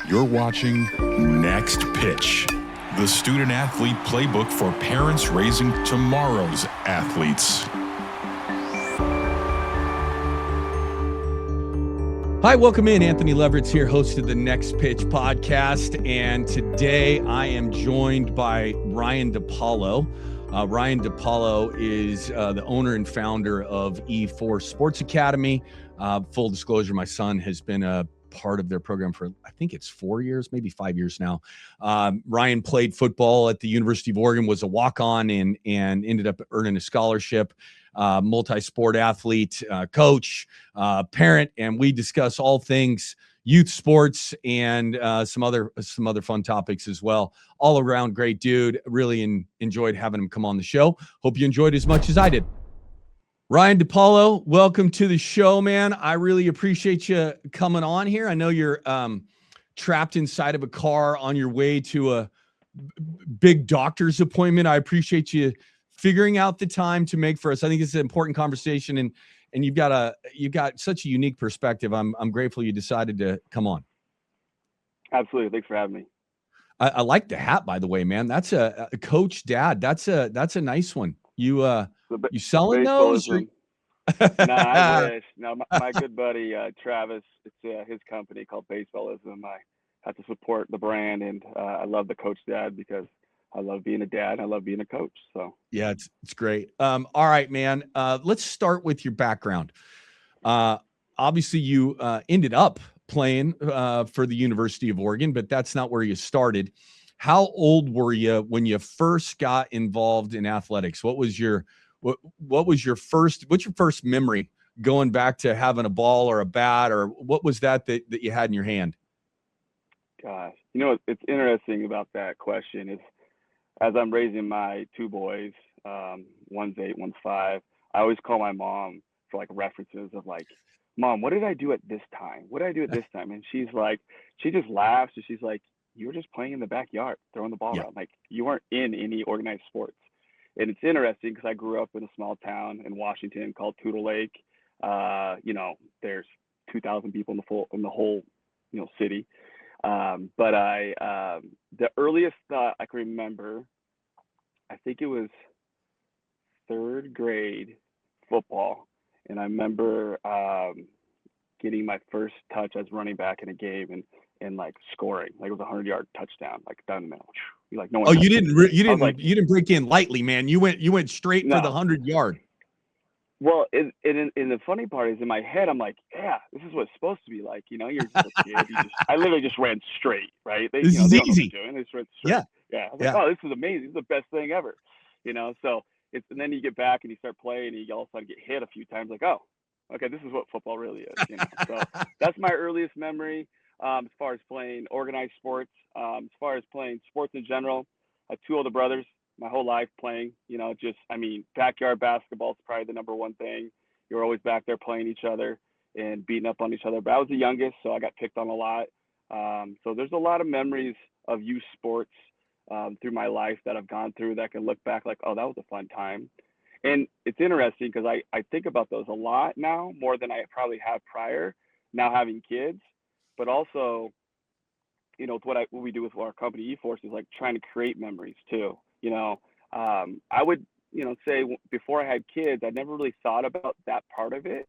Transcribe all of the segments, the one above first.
You're watching Next Pitch, the student athlete playbook for parents raising tomorrow's athletes. Hi, welcome in. Anthony Leverett's here, host of the Next Pitch podcast. And today I am joined by Ryan DePalo. Ryan DePalo is the owner and founder of EForce Sports Academy. Full disclosure, my son has been a part of their program for, I think it's 4 years, maybe 5 years now. Ryan played football at the University of Oregon, was a walk-on and ended up earning a scholarship. Multi-sport athlete, coach, parent, and we discuss all things youth sports and some other fun topics as well. All around great dude. Really enjoyed having him come on the show. Hope you enjoyed as much as I did. Ryan DePalo, welcome to the show, man. I really appreciate you coming on here. I know you're trapped inside of a car on your way to a big doctor's appointment. I appreciate you figuring out the time to make for us. I think it's an important conversation, and you've got such a unique perspective. I'm grateful you decided to come on. Absolutely. Thanks for having me. I like the hat, by the way, man. That's a coach dad. That's a nice one. You selling those? Or... No, I wish. No, my good buddy Travis, it's his company called Baseballism. I have to support the brand, and I love the coach dad because I love being a dad. I love being a coach. So yeah, it's great. All right, man. Let's start with your background. Obviously, you ended up playing for the University of Oregon, but that's not where you started. How old were you when you first got involved in athletics? What's your first memory going back to having a ball or a bat, or what was that you had in your hand? Gosh, it's interesting about that question is, as I'm raising my two boys, one's 8, one's 5, I always call my mom for like references of like, Mom, what did I do at this time? What did I do at this time? And she's like, she just laughs and she's like, you were just playing in the backyard, throwing the ball around. Like, you weren't in any organized sports. And it's interesting because I grew up in a small town in Washington called Tudor Lake. There's 2,000 people in the whole, city. But the earliest I can remember, I think it was 3rd grade football. And I remember getting my first touch as running back in a game and like scoring. Like, it was a 100-yard touchdown, like down the middle. Like, no one. Oh, you didn't break in lightly, man. You went straight for the 100-yard. Well, and the funny part is, in my head, I'm like, yeah, this is what it's supposed to be like. You're just a kid. I literally just ran straight, right? This is easy. They just ran straight. Yeah. I was like, oh, this is amazing. This is the best thing ever. So and then you get back and you start playing and you all of a sudden get hit a few times. Like, oh, okay, this is what football really is. So that's my earliest memory as far as playing organized sports. As far as playing sports in general, I have 2 older brothers. My whole life playing, backyard basketball is probably the number one thing. You're always back there playing each other and beating up on each other. But I was the youngest, so I got picked on a lot. So there's a lot of memories of youth sports through my life that I've gone through that I can look back like, oh, that was a fun time. And it's interesting because I think about those a lot now, more than I probably have prior, now having kids. But also, what we do with our company, EForce, is like trying to create memories too. I would, say before I had kids, I never really thought about that part of it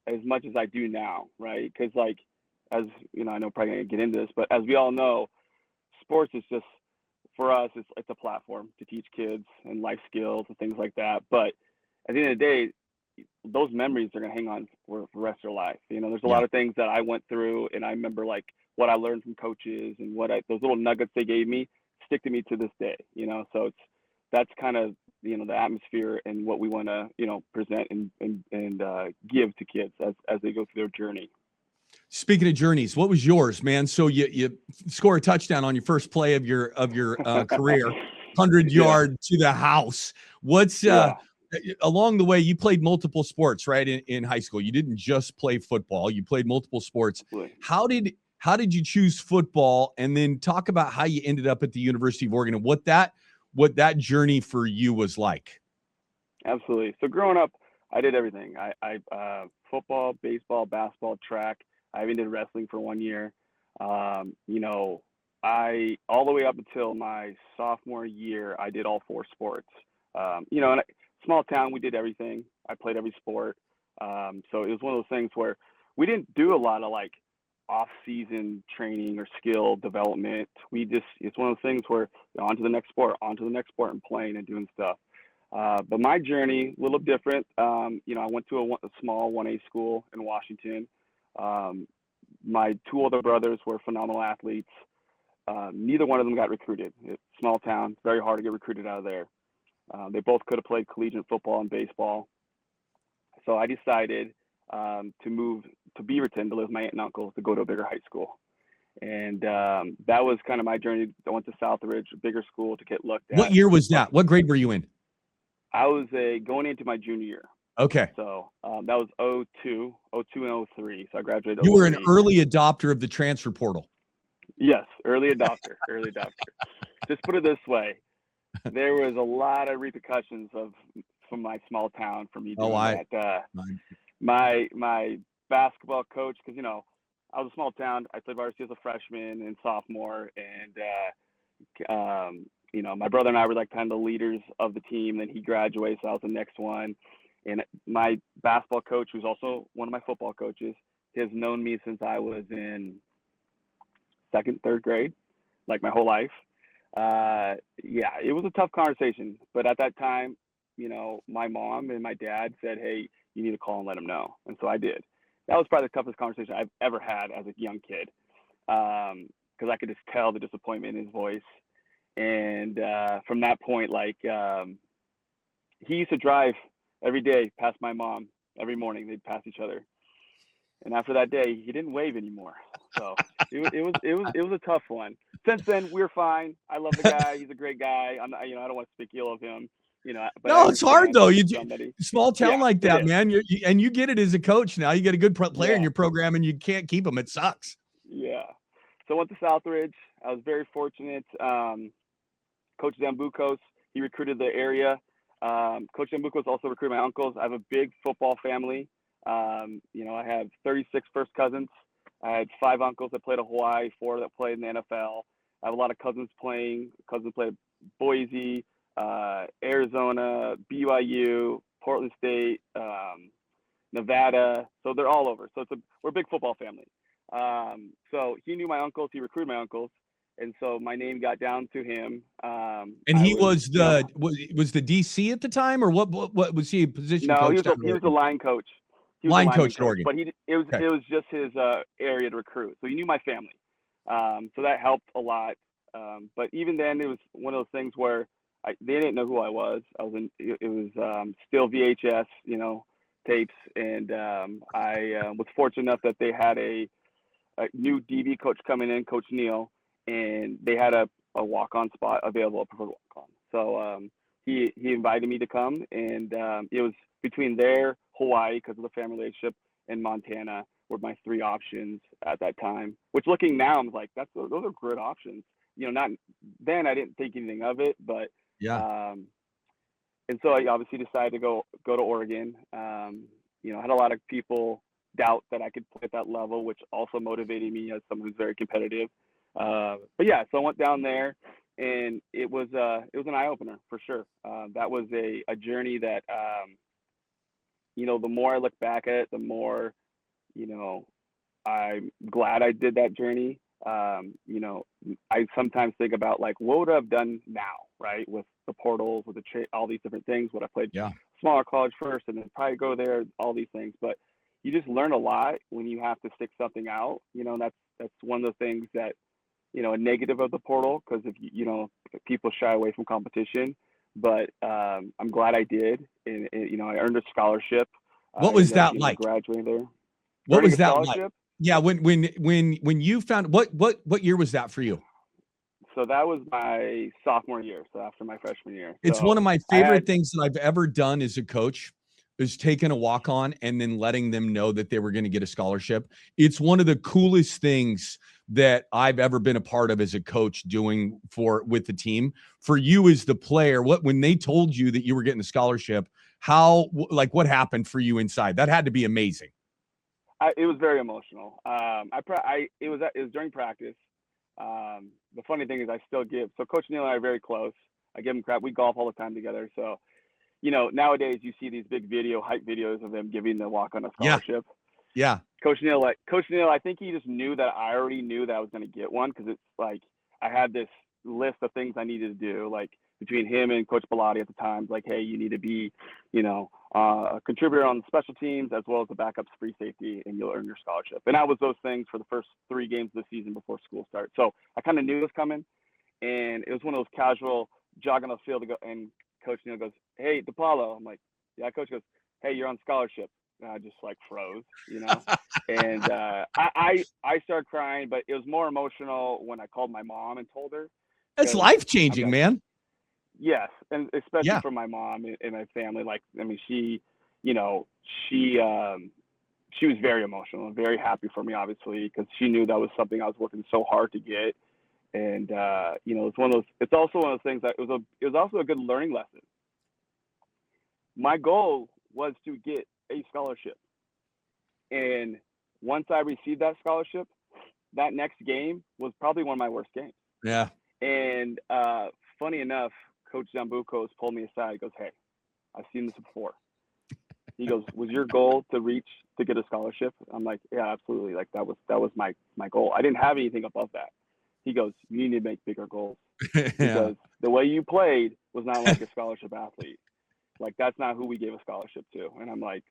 as much as I do now, right? Because like, as I know, probably gonna get into this, but as we all know, sports is just, for us, it's a platform to teach kids and life skills and things like that. But at the end of the day, those memories are gonna hang on for the rest of your life. There's a lot of things that I went through, and I remember like what I learned from coaches and those little nuggets they gave me stick to me to this day. So that's kind of the atmosphere and what we want to present and give to kids as they go through their journey. Speaking of journeys, what was yours, man? So you score a touchdown on your first play of your career, 100-yard to the house. What's along the way? You played multiple sports, right? In high school, you didn't just play football. You played multiple sports. Absolutely. How did you choose football? And then talk about how you ended up at the University of Oregon and what that journey for you was like. Absolutely. So growing up, I did everything. I football, baseball, basketball, track. I even did wrestling for 1 year. You know, I all the way up until my sophomore year, I did all four sports. You know, in a small town, we did everything. I played every sport. So it was one of those things where we didn't do a lot of like off-season training or skill development. It's one of those things where on to the next sport, and playing and doing stuff. But my journey, a little different. You know, I went to a small 1A school in Washington. My two older brothers were phenomenal athletes. Neither one of them got recruited. It's a small town, very hard to get recruited out of there. They both could have played collegiate football and baseball. So I decided to move to Beaverton to live with my aunt and uncle to go to a bigger high school. And that was kind of my journey. I went to Southridge, a bigger school, to get looked at. What year was that? What grade were you in? I was going into my junior year. Okay. So that was 02 and 03. So I graduated. You were an early adopter of the transfer portal. Yes, early adopter. Just put it this way. There was a lot of repercussions from my small town for me doing that. My basketball coach, because, you know, I was a small town. I played varsity as a freshman and sophomore. And, you know, my brother and I were like kind of the leaders of the team. Then he graduated, so I was the next one. And my basketball coach, who's also one of my football coaches, has known me since I was in second, third grade, like my whole life. Yeah, it was a tough conversation. But at that time, you know, my mom and my dad said, hey, you need to call and let him know. And so I did. That was probably the toughest conversation I've ever had as a young kid, because I could just tell the disappointment in his voice. And from that point, like, he used to drive every day past my mom. Every morning they'd pass each other. And after that day, he didn't wave anymore. So it was a tough one. Since then, we're fine. I love the guy. He's a great guy. I don't want to speak ill of him. You know, but no, it's hard though. Small town like that, is. Man. You get it as a coach now. You get a good player in your program, and you can't keep him. It sucks. Yeah. So I went to Southridge. I was very fortunate. Coach Zambukos, he recruited the area. Coach Zambukos also recruited my uncles. I have a big football family. You know, I have 36 first cousins. I had 5 uncles that played at Hawaii, 4 that played in the NFL. I have a lot of cousins playing. Cousins played Boise, Arizona, BYU, Portland State, Nevada. So they're all over. So we're a big football family. So he knew my uncles. He recruited my uncles. And so my name got down to him. And he was the DC at the time, or what was he a position no, coach? No, he was the line coach. Line coach at Oregon. But it was just his area to recruit. So he knew my family. So that helped a lot. But even then, it was one of those things where they didn't know who I was. It was still VHS, you know, tapes. And I was fortunate enough that they had a new DB coach coming in, Coach Neal, and they had a walk-on spot available, a preferred walk-on. So he invited me to come, and it was between there, Hawaii, because of the family relationship, and Montana were my 3 options at that time. Which, looking now, I'm like, those are good options. You know, not then I didn't think anything of it, but yeah. And so I obviously decided to go to Oregon. You know, I had a lot of people doubt that I could play at that level, which also motivated me as someone who's very competitive. But yeah, so I went down there, and it was an eye opener for sure. That was a journey that, you know, the more I look back at it, the more, you know, I'm glad I did that journey. You know, I sometimes think about like, what would I have done now, right? With the portals, with all these different things. Would I played smaller college first and then probably go there, all these things. But you just learn a lot when you have to stick something out. You know, that's one of the things that, you know, a negative of the portal, because if you know, people shy away from competition. But I'm glad I did, and you know, I earned a scholarship. What was that like? Graduating there. What was that like? Yeah, when you found what year was that for you? So that was my sophomore year. So after my freshman year. It's one of my favorite things that I've ever done as a coach, is taking a walk on and then letting them know that they were going to get a scholarship. It's one of the coolest things that I've ever been a part of as a coach doing with the team. For you as the player, when they told you that you were getting a scholarship, what happened for you inside? That had to be amazing. It was very emotional. It was during practice. The funny thing is I still give, so Coach Neal and I are very close. I give him crap. We golf all the time together. So, nowadays you see these big hype videos of them giving the walk-on a scholarship. Yeah. Coach Neal, I think he just knew that I already knew that I was going to get one, because it's like I had this list of things I needed to do, like between him and Coach Bellotti at the time, like, hey, you need to be, a contributor on the special teams as well as the backups free safety, and you'll earn your scholarship. And I was those things for the first 3 games of the season before school started. So I kind of knew it was coming, and it was one of those casual jogging on the field to go, and Coach Neal goes, hey, DePalo. I'm like, yeah. Coach goes, hey, you're on scholarship. And I just froze, and I started crying, but it was more emotional when I called my mom and told her. That's life-changing, man. Yes, and especially for my mom and my family. She was very emotional and very happy for me, obviously, because she knew that was something I was working so hard to get. And it's one of those. It's also one of those things that it was also a good learning lesson. My goal was to get a scholarship, and once I received that scholarship, that next game was probably one of my worst games. Yeah. And funny enough, Coach Zambucos pulled me aside. He goes, hey, I've seen this before. He goes, was your goal to get a scholarship? I'm like, yeah, absolutely. That was my goal. I didn't have anything above that. He goes, you need to make bigger goals. Because the way you played was not like a scholarship athlete. That's not who we gave a scholarship to. And I'm like,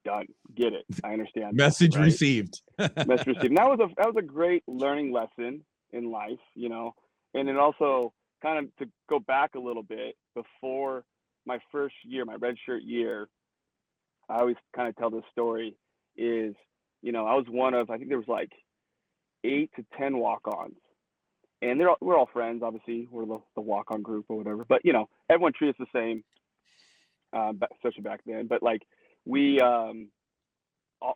done. Get it. I understand. Message received. Message received. And that was a great learning lesson in life, and it also kind of, to go back a little bit, before my first year, my redshirt year, I always kind of tell this story is, I was one of, I think there was 8 to 10 walk-ons, and we're all friends. Obviously we're the walk-on group or whatever, but everyone treats us the same, especially back then. But we,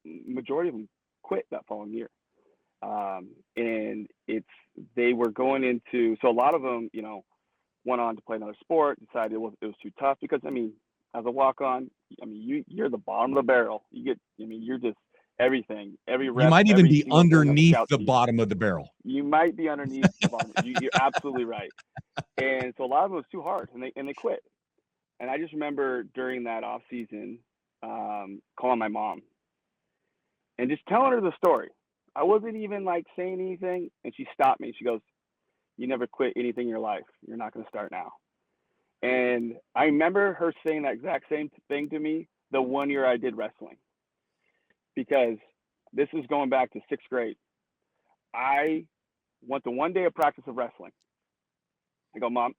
majority of them quit that following year. And they were going into, so a lot of them, went on to play another sport, decided it was too tough, because, as a walk-on, you're the bottom of the barrel. You're just everything, every rep. You might even be underneath the bottom of the barrel. You might be underneath the bottom. You're absolutely right. And so a lot of them was too hard, and they quit. And I just remember during that off season, calling my mom and just telling her the story. I wasn't even saying anything, and she stopped me. She goes, you never quit anything in your life. You're not going to start now. And I remember her saying that exact same thing to me the one year I did wrestling, because this is going back to 6th grade. I went to one day of practice of wrestling. I go, Mom,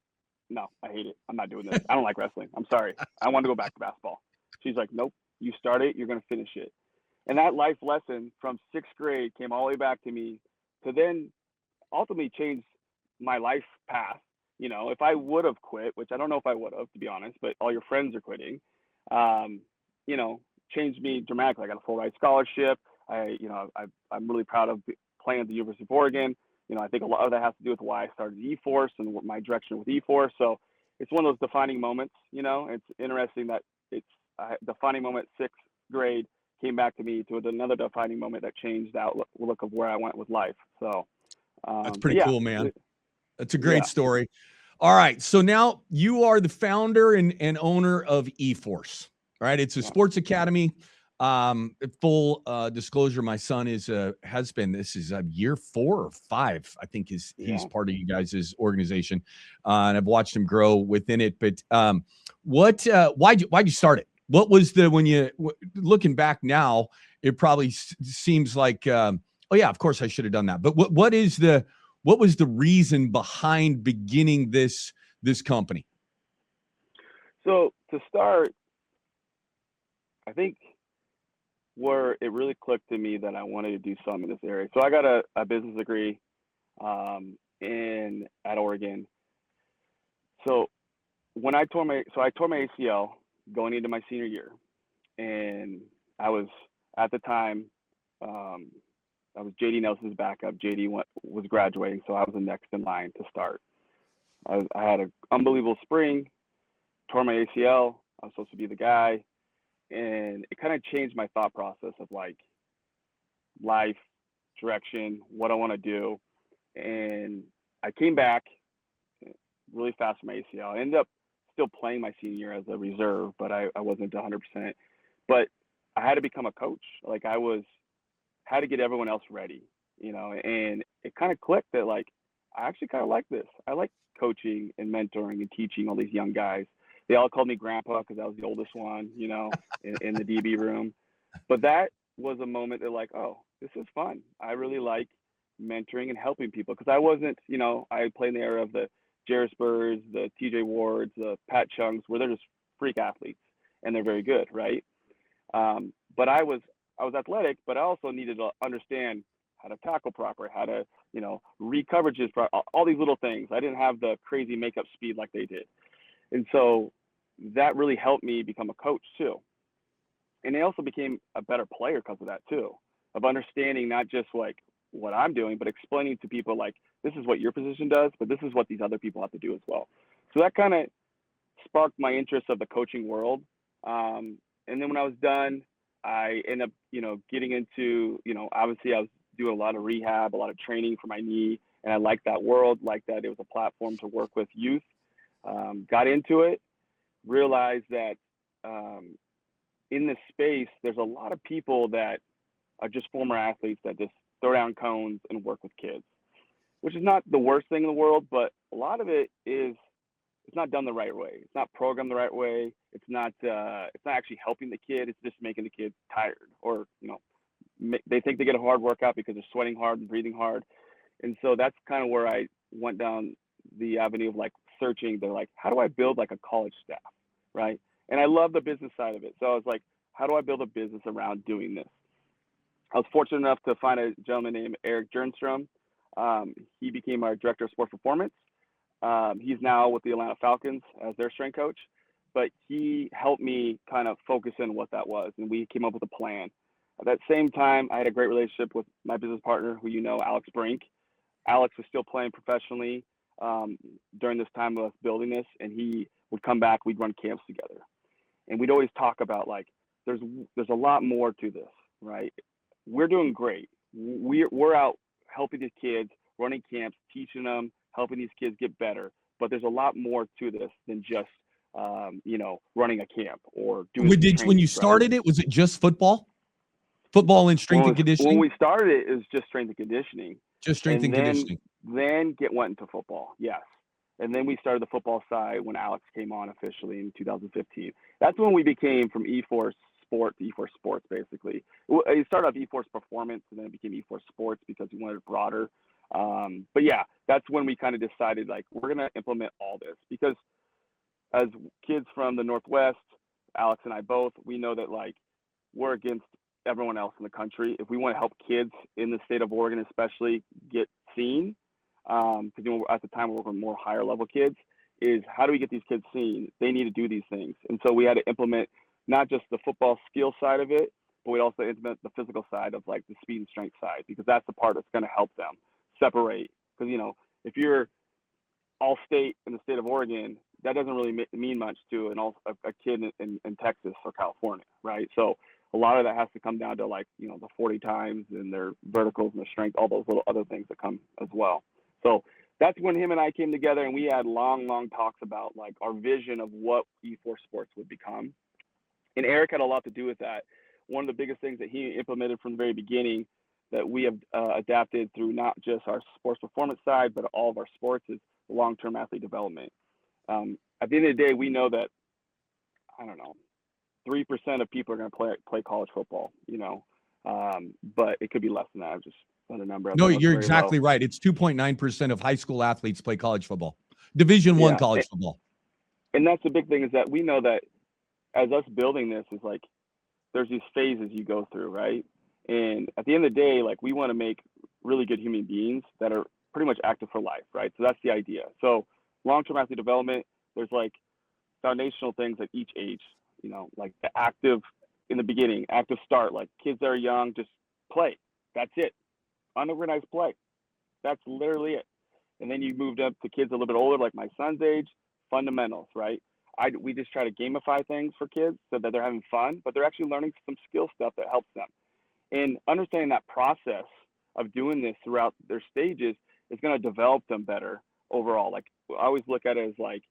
no, I hate it. I'm not doing this. I don't like wrestling. I'm sorry. I want to go back to basketball. She's like, nope, you start it. You're going to finish it. And that life lesson from 6th grade came all the way back to me to then ultimately change my life path. If I would have quit, which I don't know if I would have, to be honest, but all your friends are quitting, changed me dramatically. I got a full ride scholarship. I'm really proud of playing at the University of Oregon. I think a lot of that has to do with why I started EForce and my direction with EForce. So it's one of those defining moments. It's interesting that it's a defining moment, 6th grade, came back to me to another defining moment that changed the outlook of where I went with life. So that's pretty cool, man. That's a great story. All right. So now you are the founder and owner of EForce, right? It's a sports academy. Full disclosure, my son this is year 4 or 5, I think he's part of you guys' organization. And I've watched him grow within it. But why'd you start it? What was when you looking back now, it probably seems like, oh yeah, of course I should have done that. But what was the reason behind beginning this company? So to start, I think where it really clicked to me that I wanted to do something in this area. So I got a business degree at Oregon. So when I tore my ACL going into my senior year, and I was at the time, I was JD Nelson's backup. JD was graduating, so I was the next in line to start. I had an unbelievable spring, tore my ACL. I was supposed to be the guy, and it kind of changed my thought process of life, direction, what I want to do. And I came back really fast from my ACL. I ended up still playing my senior year as a reserve, but I wasn't 100%. But I had to become a coach. Like had to get everyone else ready, and it kind of clicked that like, I actually kind of like this. I like coaching and mentoring and teaching all these young guys. They all called me grandpa because I was the oldest one, in the DB room. But that was a moment that like, oh, this is fun. I really like mentoring and helping people because I wasn't, I played in the era of the Jairus Burrs, the TJ Wards, the Pat Chungs, where they're just freak athletes and they're very good, right? But I was athletic, but I also needed to understand how to tackle proper, how to, read coverages, all these little things. I didn't have the crazy makeup speed like they did. And so that really helped me become a coach too. And I also became a better player because of that too, of understanding not just like what I'm doing, but explaining to people like, this is what your position does, but this is what these other people have to do as well. So that kind of sparked my interest of the coaching world. And then when I was done, I ended up, getting into, obviously I was doing a lot of rehab, a lot of training for my knee, and I liked that world, like that it was a platform to work with youth. Got into it, realized that in this space, there's a lot of people that are just former athletes that just throw down cones and work with kids, which is not the worst thing in the world, but a lot of it is, it's not done the right way. It's not programmed the right way. It's not actually helping the kid. It's just making the kid tired, or, they think they get a hard workout because they're sweating hard and breathing hard. And so that's kind of where I went down the avenue of like searching. They're like, how do I build like a college staff, right? And I love the business side of it. So I was like, how do I build a business around doing this? I was fortunate enough to find a gentleman named Eric Jernstrom. He became our director of sports performance. He's now with the Atlanta Falcons as their strength coach, but he helped me kind of focus in what that was. And we came up with a plan. At that same time, I had a great relationship with my business partner, who Alex Brink. Alex was still playing professionally during this time of us building this, and he would come back, we'd run camps together. And we'd always talk about like, there's a lot more to this, right? We're doing great. We're out helping these kids, running camps, teaching them, helping these kids get better. But there's a lot more to this than just, running a camp or doing training, when you started it, was it just football and strength and conditioning? When we started, it was just strength and conditioning. Just strength and conditioning. Then went into football, yes. And then we started the football side when Alex came on officially in 2015. That's when we became from EForce Sport to EForce Sports, basically. It started off EForce Performance, and then it became EForce Sports because we wanted it broader. But yeah, that's when we kind of decided, like, we're going to implement all this. Because as kids from the Northwest, Alex and I both, we know that, like, we're against everyone else in the country. If we want to help kids in the state of Oregon especially get seen, because at the time we're working with more higher level kids, is how do we get these kids seen? They need to do these things. And so we had to implement not just the football skill side of it, but we also implement the physical side of like the speed and strength side, because that's the part that's going to help them separate. Because, if you're all state in the state of Oregon, that doesn't really mean much to a kid in Texas or California, right? So a lot of that has to come down to like, the 40 times and their verticals and their strength, all those little other things that come as well. So that's when him and I came together, and we had long talks about like our vision of what EForce Sports would become. And Eric had a lot to do with that. One of the biggest things that he implemented from the very beginning that we have adapted through not just our sports performance side, but all of our sports, is long-term athlete development. At the end of the day, we know that, 3% of people are going to play college football, but it could be less than that. I've just done a number. No, you're exactly right. It's 2.9% of high school athletes play college football, Division I college football. And that's the big thing, is that we know that as us building this is like, there's these phases you go through, right? And at the end of the day, like, we want to make really good human beings that are pretty much active for life, right? So that's the idea. So long-term athlete development, there's like foundational things at each age, like the active in the beginning, active start, like kids that are young, just play. That's it. Unorganized play. That's literally it. And then you moved up to kids a little bit older, like my son's age, fundamentals, right? We just try to gamify things for kids so that they're having fun, but they're actually learning some skill stuff that helps them. And understanding that process of doing this throughout their stages is going to develop them better overall. Like, I always look at it as like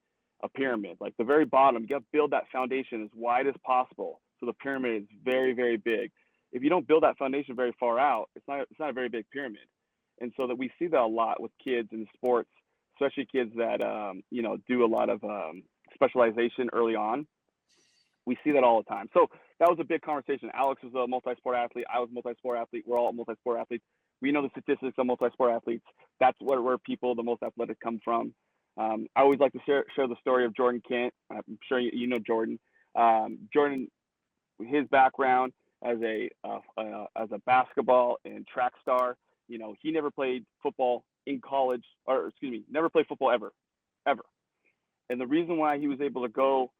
a pyramid. Like, the very bottom, you got to build that foundation as wide as possible, so the pyramid is very, very big. If you don't build that foundation very far out, it's not a very big pyramid. And so that we see that a lot with kids in sports, especially kids that do a lot of specialization early on. We see that all the time. So that was a big conversation. Alex was a multi-sport athlete. I was a multi-sport athlete. We're all multi-sport athletes. We know the statistics of multi-sport athletes. That's where people, the most athletic, come from. I always like to share the story of Jordan Kent. I'm sure you know Jordan. Jordan, his background as a basketball and track star. He never played football in college, never played football ever. And the reason why he was able to go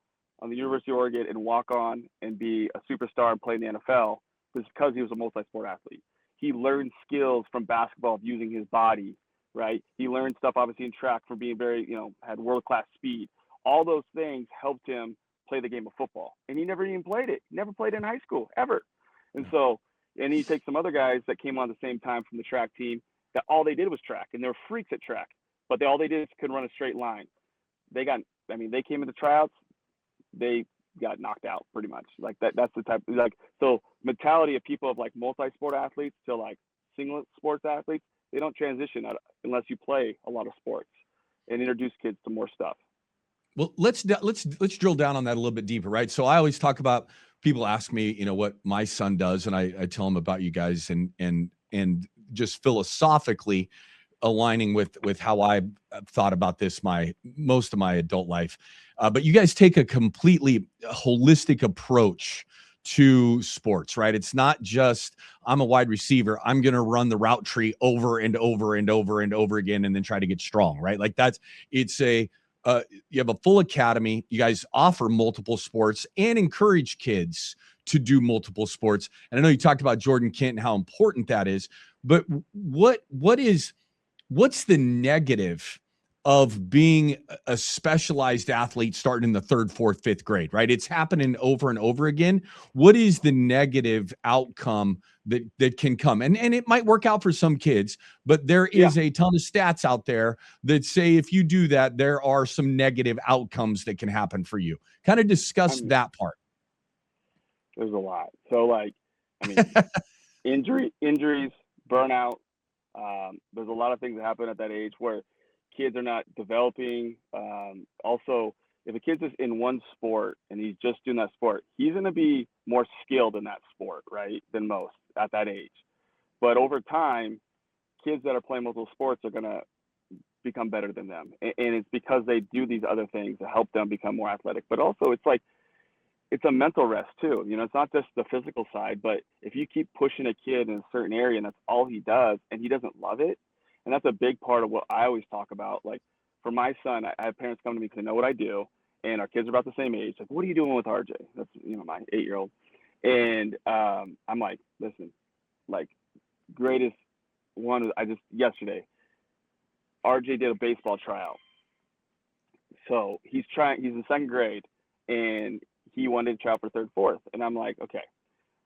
on the University of Oregon and walk on and be a superstar and play in the NFL was because he was a multi-sport athlete. He learned skills from basketball of using his body, right? He learned stuff obviously in track from being very, had world-class speed. All those things helped him play the game of football. And he never even played it. He never played it in high school, ever. And so, and you take some other guys that came on the same time from the track team that all they did was track, and they're freaks at track, but all they did is could run a straight line. They came into tryouts, they got knocked out pretty much. Like that's the type, so mentality of people of like multi-sport athletes to like single sports athletes, they don't transition unless you play a lot of sports and introduce kids to more stuff. Well, let's drill down on that a little bit deeper, right? So I always talk about, people ask me, what my son does, and I tell them about you guys, and just philosophically aligning with how I thought about this most of my adult life. But you guys take a completely holistic approach to sports, right? It's not just, I'm a wide receiver, I'm going to run the route tree over and over and over and over again and then try to get strong, right? Like you have a full academy. You guys offer multiple sports and encourage kids to do multiple sports. And I know you talked about Jordan Kent and how important that is, but what's the negative of being a specialized athlete starting in the 3rd, 4th, 5th grade, right? It's happening over and over again. What is the negative outcome that can come? And it might work out for some kids, but there is a ton of stats out there that say if you do that, there are some negative outcomes that can happen for you. Kind of discuss that part. There's a lot. So injuries, burnout. There's a lot of things that happen at that age where kids are not developing. Also, if a kid's just in one sport and he's just doing that sport, he's going to be more skilled in that sport, right, than most at that age. But over time, kids that are playing multiple sports are going to become better than them. And it's because they do these other things to help them become more athletic. But also, it's a mental rest too. It's not just the physical side, but if you keep pushing a kid in a certain area and that's all he does and he doesn't love it, and that's a big part of what I always talk about. Like for my son, I have parents come to me because they know what I do, and our kids are about the same age. Like, what are you doing with RJ? That's my 8-year-old, and I'm like, listen, like greatest one. Yesterday, RJ did a baseball tryout. So he's in 2nd grade, and he wanted to try out for 3rd, 4th, and I'm like, okay,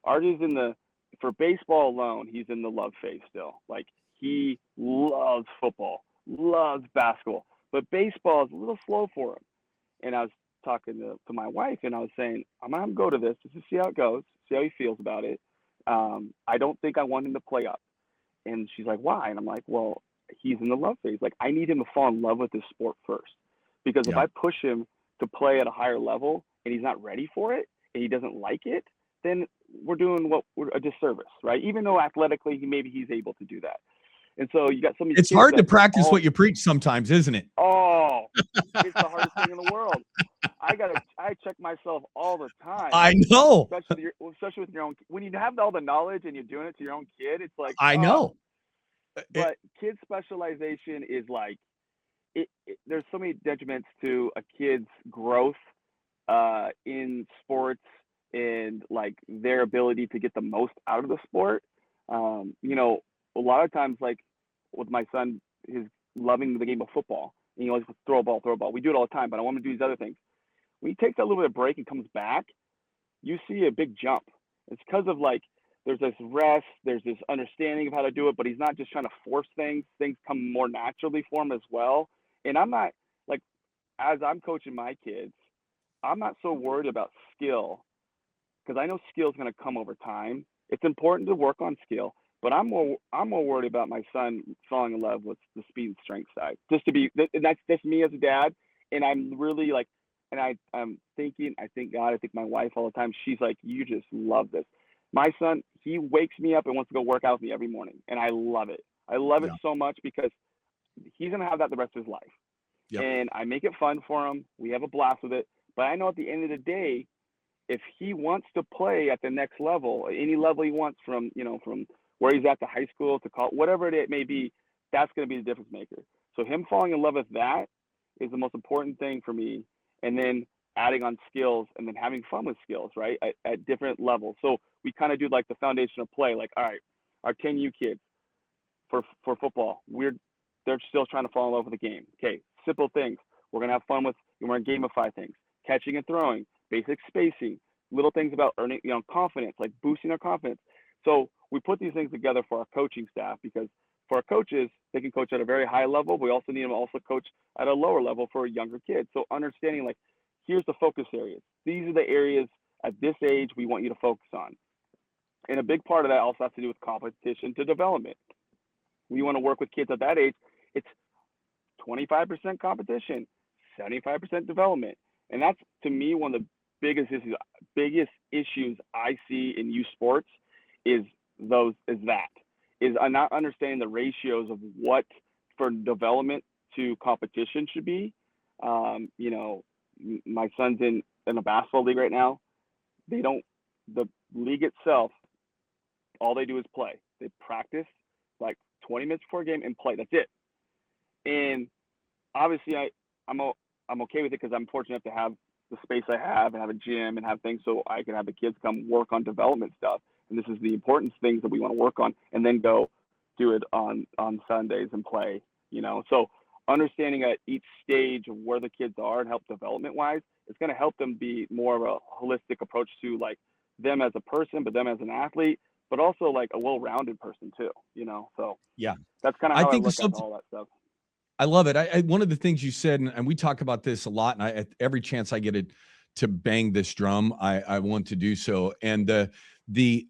RJ's for baseball alone, he's in the love phase still. Like, he loves football, loves basketball, but baseball is a little slow for him. And I was talking to my wife, and I was saying, I'm going to go to this just to see how it goes, see how he feels about it. I don't think I want him to play up. And she's like, why? And I'm like, well, he's in the love phase. Like, I need him to fall in love with this sport first. Because if I push him to play at a higher level and he's not ready for it and he doesn't like it, then we're doing a disservice, right? Even though athletically he's able to do that. And so you got some of these. It's hard to practice what you preach sometimes, isn't it? Oh, it's the hardest thing in the world. I check myself all the time. I know. Especially with your own. When you have all the knowledge and you're doing it to your own kid, it's like, I know. But kid specialization is like, there's so many detriments to a kid's growth in sports and like their ability to get the most out of the sport. A lot of times, like with my son, he's loving the game of football. And he always throw a ball. We do it all the time, but I want him to do these other things. When he takes that little bit of break and comes back, you see a big jump. It's because of like there's this rest, there's this understanding of how to do it, but he's not just trying to force things. Things come more naturally for him as well. And I'm not like, as I'm coaching my kids, I'm not so worried about skill because I know skill is going to come over time. It's important to work on skill, but I'm more worried about my son falling in love with the speed and strength side. That's just me as a dad, and I'm really like, and I'm thinking, I thank God, I think my wife all the time. She's like, you just love this. My son, he wakes me up and wants to go work out with me every morning, and I love it. I love it so much because he's going to have that the rest of his life. Yep. And I make it fun for him. We have a blast with it. But I know at the end of the day, if he wants to play at the next level, any level he wants from where he's at to high school to college, whatever it may be, that's going to be the difference maker. So him falling in love with that is the most important thing for me. And then adding on skills and then having fun with skills, right, at different levels. So we kind of do like the foundation of play. Like, all right, our 10U kids for football, they're still trying to fall in love with the game. Okay, simple things. We're going to have fun with, we're going to gamify things, catching and throwing, basic spacing, little things about earning, confidence, like boosting our confidence. So we put these things together for our coaching staff because for our coaches, they can coach at a very high level. We also need them to also coach at a lower level for younger kids. So understanding like, here's the focus areas. These are the areas at this age we want you to focus on. And a big part of that also has to do with competition to development. We want to work with kids at that age. It's 25% competition, 75% development. And that's, to me, one of the biggest issues I see in youth sports is I'm not understanding the ratios of what for development to competition should be. My son's in a basketball league right now. The league itself, all they do is play. They practice like 20 minutes before a game and play. That's it. And obviously I'm okay with it because I'm fortunate enough to have the space I have and have a gym and have things so I can have the kids come work on development stuff. And this is the important things that we want to work on and then go do it on Sundays and play, So understanding at each stage of where the kids are and help development wise, it's going to help them be more of a holistic approach to like them as a person, but them as an athlete, but also like a well-rounded person too, So yeah, that's kind of how I look at all that stuff. I love it. One of the things you said, and we talk about this a lot, and every chance I get to bang this drum, I want to do so. And the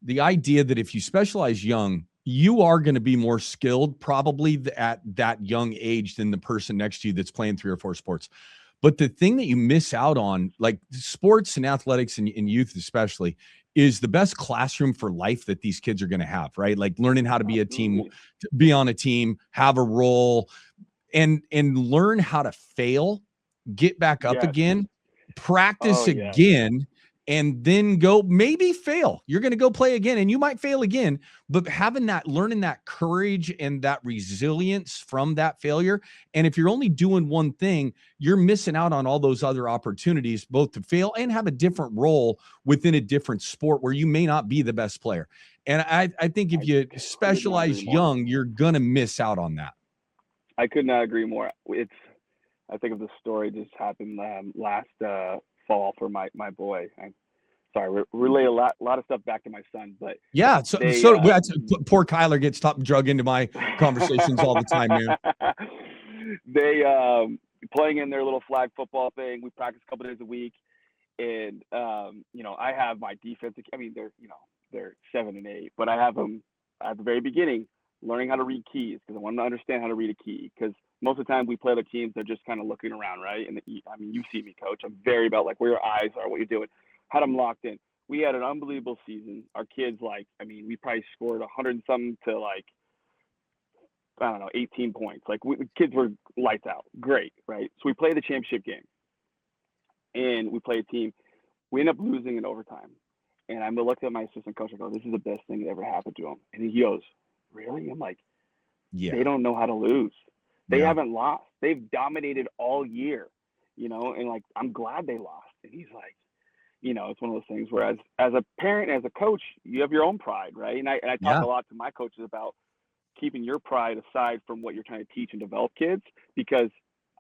idea that if you specialize young, you are going to be more skilled probably at that young age than the person next to you that's playing 3 or 4 sports. But the thing that you miss out on, like sports and athletics and youth especially, is the best classroom for life that these kids are going to have, right? Like learning how to be a team, to be on a team, have a role, and learn how to fail, get back up again, practice again, and then go maybe fail. You're going to go play again and you might fail again, but learning that courage and that resilience from that failure. And if you're only doing one thing, you're missing out on all those other opportunities, both to fail and have a different role within a different sport where you may not be the best player. And I think if you specialize young, you're going to miss out on that. I could not agree more. I think of the story just happened last fall for my boy. Sorry, relay a lot of stuff back to my son, but yeah. So poor Kyler gets drug into my conversations all the time, man. They playing in their little flag football thing. We practice a couple days a week, and I have my defensive. I mean, they're 7 and 8, but I have them at the very beginning learning how to read keys because I want them to understand how to read a key because most of the time we play other teams, they're just kind of looking around, right? And I mean, you see me, coach. I'm very about like where your eyes are, what you're doing. Had them locked in. We had an unbelievable season. Our kids, we probably scored 100 and something to 18 points. The kids were lights out. Great, right? So we played the championship game, and we played a team. We ended up losing in overtime. And I looked at my assistant coach and go, "This is the best thing that ever happened to him." And he goes, "Really?" I'm like, "Yeah. They don't know how to lose. They haven't lost. They've dominated all year, and I'm glad they lost." And he's like, it's one of those things where as a parent, as a coach, you have your own pride, right? And I talk a lot to my coaches about keeping your pride aside from what you're trying to teach and develop kids, because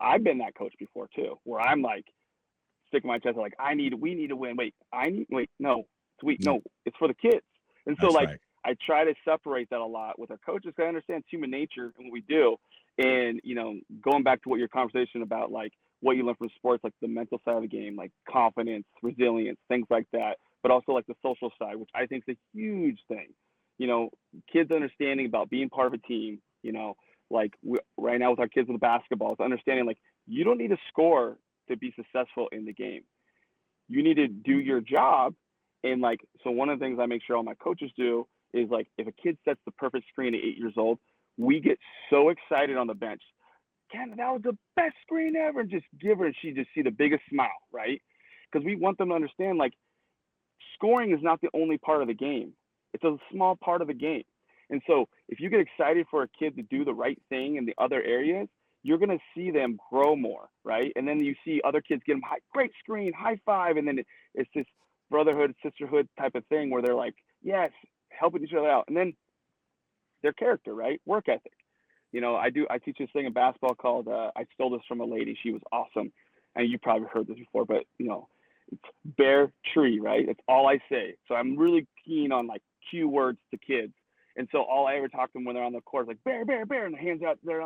I've been that coach before too, where I'm like sticking my chest like, we need to win. No, sweet. No, it's for the kids. And so That's like right. I try to separate that a lot with our coaches. I understand it's human nature and what we do. And, you know, going back to what your conversation about, like what you learn from sports, like the mental side of the game, like confidence, resilience, things like that, but also like the social side, which I think is a huge thing. You know, kids understanding about being part of a team, you know, like right now with our kids with basketball, it's understanding like you don't need to score to be successful in the game. You need to do your job. And like, so one of the things I make sure all my coaches do is like, if a kid sets the perfect screen at 8 years old, we get so excited on the bench. Ken, that was the best screen ever. And just give her, and she just see the biggest smile, right? Because we want them to understand like scoring is not the only part of the game. It's a small part of the game. And so if you get excited for a kid to do the right thing in the other areas, you're going to see them grow more, right? And then you see other kids get them great screen, high five, and then it's this brotherhood, sisterhood type of thing where they're like, yes, helping each other out. And then their character, right? Work ethic. You know, I teach this thing in basketball called, I stole this from a lady. She was awesome. And you probably heard this before, but you know, it's bear tree, right? That's all I say. So I'm really keen on like cue words to kids. And so all I ever talk to them when they're on the court is like bear, bear, bear, and the hands out there,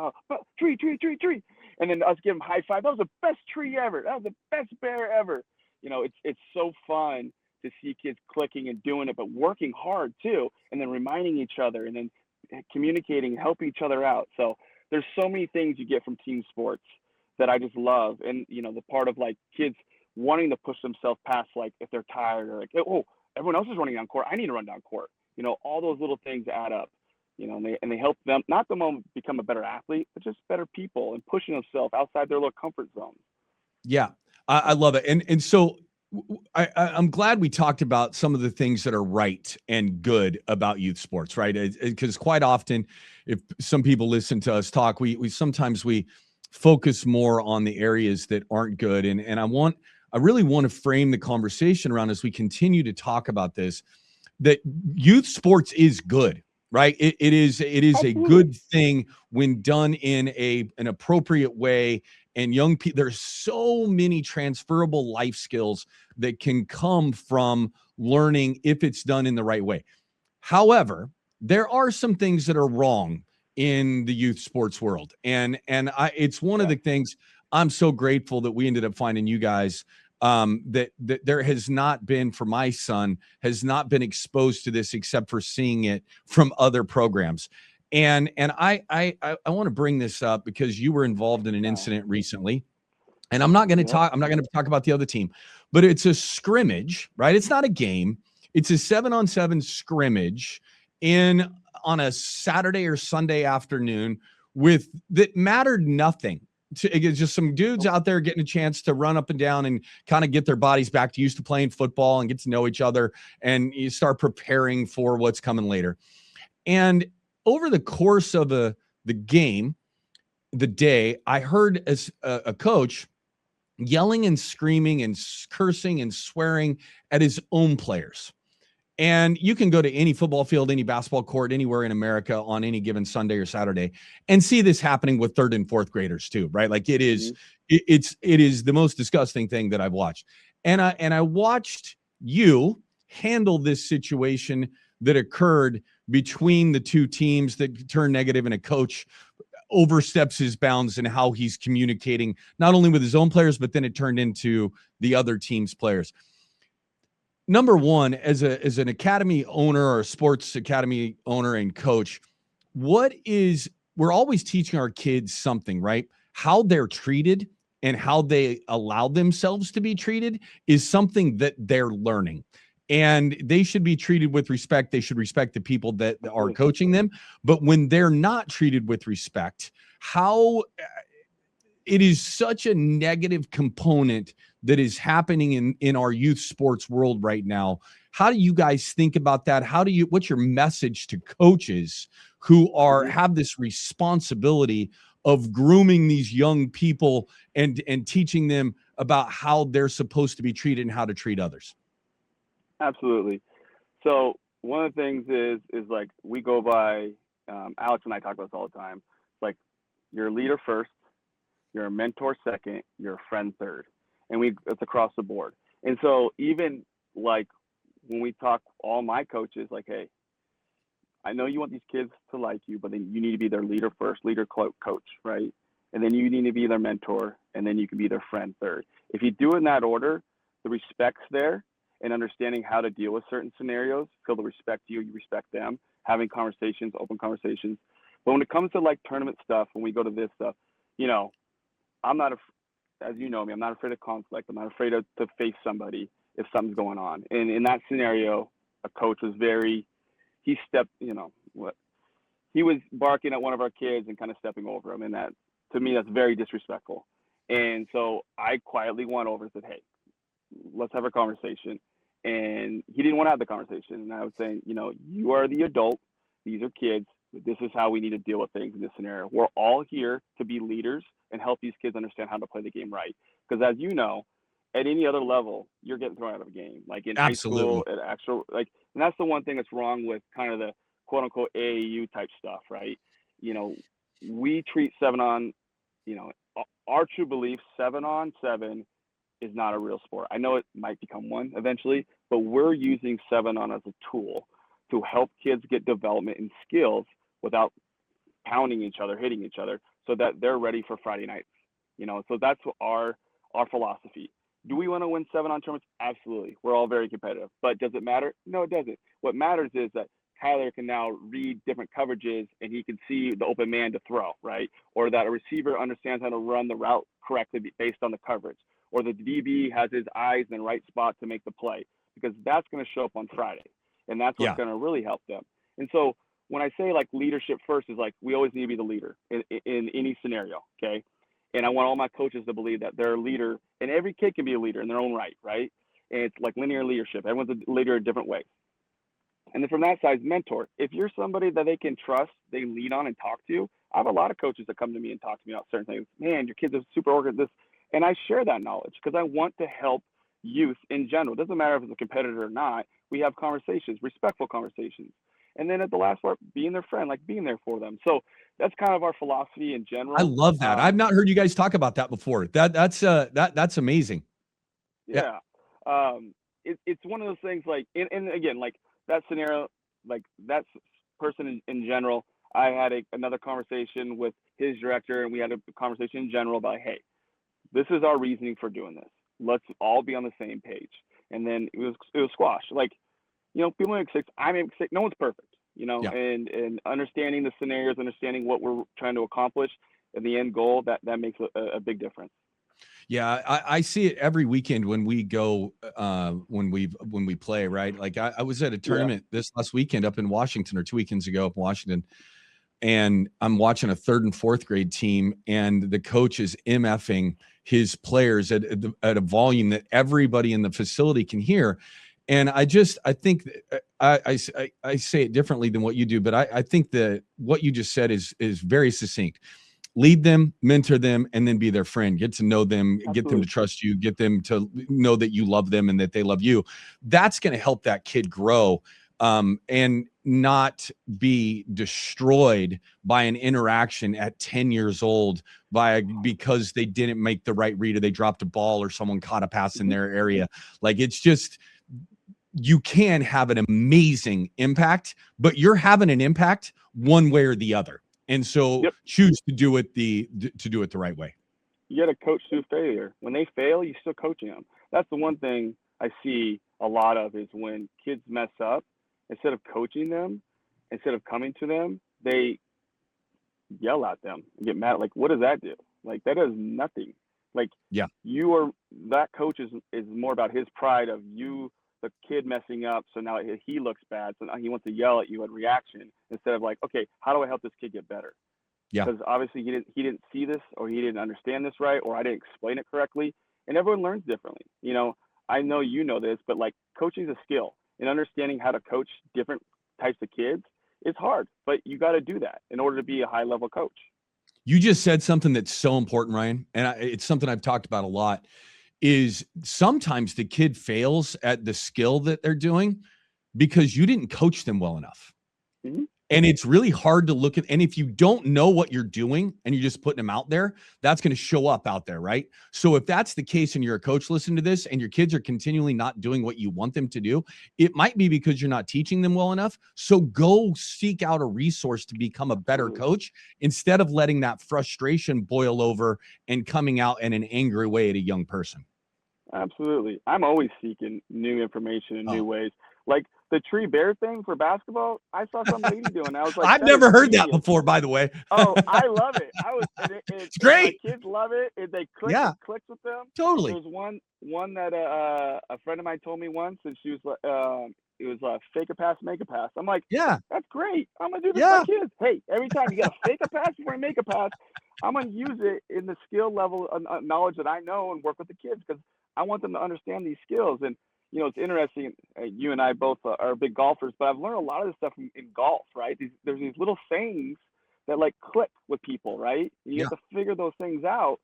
tree, tree, tree, tree. And then us give them high five. That was the best tree ever. That was the best bear ever. You know, it's so fun to see kids clicking and doing it, but working hard too, and then reminding each other, and then communicating, helping each other out. So there's so many things you get from team sports that I just love. And, you know, the part of like kids wanting to push themselves past, like if they're tired or like, oh, everyone else is running down court, I need to run down court. You know, all those little things add up, you know, and they help them, not the moment become a better athlete, but just better people and pushing themselves outside their little comfort zone. Yeah, I love it. And so I'm glad we talked about some of the things that are right and good about youth sports, right? Because quite often, if some people listen to us talk, we sometimes we focus more on the areas that aren't good. And I really want to frame the conversation around as we continue to talk about this, that youth sports is good, right? It is a good thing when done in an appropriate way. And young people, there's so many transferable life skills that can come from learning if it's done in the right way. However, there are some things that are wrong in the youth sports world. And it's one of the things I'm so grateful that we ended up finding you guys, that there has not been, for my son, has not been exposed to this except for seeing it from other programs. And I want to bring this up because you were involved in an incident recently, and I'm not going to talk about the other team, but it's a scrimmage, right? It's not a game. It's a 7-on-7 scrimmage on a Saturday or Sunday afternoon that mattered nothing. It's just some dudes out there getting a chance to run up and down and kind of get their bodies back to used to playing football and get to know each other, and you start preparing for what's coming later. And over the course of the game, the day, I heard as a coach yelling and screaming and cursing and swearing at his own players. And you can go to any football field, any basketball court, anywhere in America on any given Sunday or Saturday and see this happening with third and fourth graders too, right? Like it is the most disgusting thing that I've watched. And I watched you handle this situation that occurred between the two teams that turned negative, and a coach oversteps his bounds in how he's communicating, not only with his own players, but then it turned into the other team's players. Number one, as an academy owner or a sports academy owner and coach, we're always teaching our kids something, right? How they're treated and how they allow themselves to be treated is something that they're learning. And they should be treated with respect. They should respect the people that are coaching them. But when they're not treated with respect, how it is such a negative component that is happening in our youth sports world right now. How do you guys think about that? What's your message to coaches who have this responsibility of grooming these young people and teaching them about how they're supposed to be treated and how to treat others? Absolutely. So one of the things is like we go by, Alex and I talk about this all the time. Like you're a leader first, you're a mentor second, you're a friend third. And it's across the board. And so even like when we talk, all my coaches, like, hey, I know you want these kids to like you, but then you need to be their leader first, coach, right? And then you need to be their mentor, and then you can be their friend third. If you do it in that order, the respect's there, and understanding how to deal with certain scenarios, so they respect you, you respect them, having conversations, open conversations. But when it comes to like tournament stuff, when we go to this stuff, you know, I'm not, as you know me, I'm not afraid of conflict. I'm not afraid to face somebody if something's going on. And in that scenario, a coach was he was barking at one of our kids and kind of stepping over him. And that, to me, that's very disrespectful. And so I quietly went over and said, hey, let's have a conversation. And he didn't want to have the conversation. And I was saying, you know, you are the adult. These are kids. This is how we need to deal with things in this scenario. We're all here to be leaders and help these kids understand how to play the game right. Because as you know, at any other level, you're getting thrown out of a game. Like in high school, at actual, like, and that's the one thing that's wrong with kind of the quote unquote AAU type stuff, right? You know, we treat 7-on, you know, our true belief, 7-on-7 is not a real sport. I know it might become one eventually, but we're using 7-on as a tool to help kids get development and skills without pounding each other, hitting each other, so that they're ready for Friday nights. You know, so that's our philosophy. Do we want to win 7-on tournaments? Absolutely. We're all very competitive. But does it matter? No, it doesn't. What matters is that Tyler can now read different coverages and he can see the open man to throw, right? Or that a receiver understands how to run the route correctly based on the coverage. Or the DB has his eyes in the right spot to make the play, because that's going to show up on Friday. And that's what's going to really help them. And so when I say like leadership first, is like we always need to be the leader in any scenario, okay? And I want all my coaches to believe that they're a leader, and every kid can be a leader in their own right? And it's like linear leadership. Everyone's a leader in different ways. And then from that side, mentor. If you're somebody that they can trust, they lean on and talk to. I have a lot of coaches that come to me and talk to me about certain things. Man, your kids are super organized. And I share that knowledge because I want to help youth in general. It doesn't matter if it's a competitor or not. We have conversations, respectful conversations. And then at the last part, being their friend, like being there for them. So that's kind of our philosophy in general. I love that. I've not heard you guys talk about that before. That's amazing. Yeah. It's one of those things like, and again, like that scenario, like that person in general, I had another conversation with his director, and we had a conversation in general about, hey, this is our reasoning for doing this. Let's all be on the same page. And then it was squashed. Like, you know, people make mistakes. I make mistakes. No one's perfect, you know, and understanding the scenarios, understanding what we're trying to accomplish and the end goal, that makes a big difference. Yeah, I see it every weekend when we go, when we play, right? Like I was at a tournament this last weekend up in Washington, or 2 weekends ago up in Washington, and I'm watching a 3rd and 4th grade team, and the coach is MFing his players at a volume that everybody in the facility can hear. And I think I say it differently than what you do, but I think that what you just said is very succinct. Lead them, mentor them, and then be their friend. Get to know them, get them to trust you, get them to know that you love them and that they love you. That's going to help that kid grow and not be destroyed by an interaction at 10 years old because they didn't make the right read, or they dropped a ball, or someone caught a pass in their area. Like, it's just, you can have an amazing impact, but you're having an impact one way or the other. And so choose to do it the right way. You got to coach through failure. When they fail, you're still coaching them. That's the one thing I see a lot of, is when kids mess up, instead of coaching them, instead of coming to them, they yell at them and get mad. Like, what does that do? Like, that does nothing. Like, that coach is more about his pride of you, the kid messing up, so now he looks bad, so now he wants to yell at you in reaction, instead of like, okay, how do I help this kid get better? Because obviously he didn't see this, or he didn't understand this right, or I didn't explain it correctly. And everyone learns differently. You know, I know you know this, but like, coaching is a skill, and understanding how to coach different types of kids is hard, but you got to do that in order to be a high level coach. You just said something that's so important, Ryan, and it's something I've talked about a lot. Is sometimes the kid fails at the skill that they're doing because you didn't coach them well enough. Mm-hmm. And it's really hard to look at. And if you don't know what you're doing and you're just putting them out there, that's going to show up out there, right? So if that's the case and you're a coach, listen to this, and your kids are continually not doing what you want them to do, it might be because you're not teaching them well enough. So go seek out a resource to become a better coach instead of letting that frustration boil over and coming out in an angry way at a young person. Absolutely. I'm always seeking new information and new ways. Like the tree bear thing for basketball, I saw some lady doing. I was like, I've never heard that before, by the way. Oh, I love it. It's great. My kids love it. They click. Yeah. It clicks with them. Totally. There's one that a friend of mine told me once, and she was it was fake a pass, make a pass. I'm like, yeah, that's great. I'm gonna do this with my kids. Hey, every time you gotta fake a pass before you make a pass, I'm gonna use it in the skill level knowledge that I know and work with the kids because I want them to understand these skills. And you know, it's interesting. You and I both are big golfers, but I've learned a lot of this stuff in golf. Right? There's these little sayings that like click with people. Right? You have to figure those things out.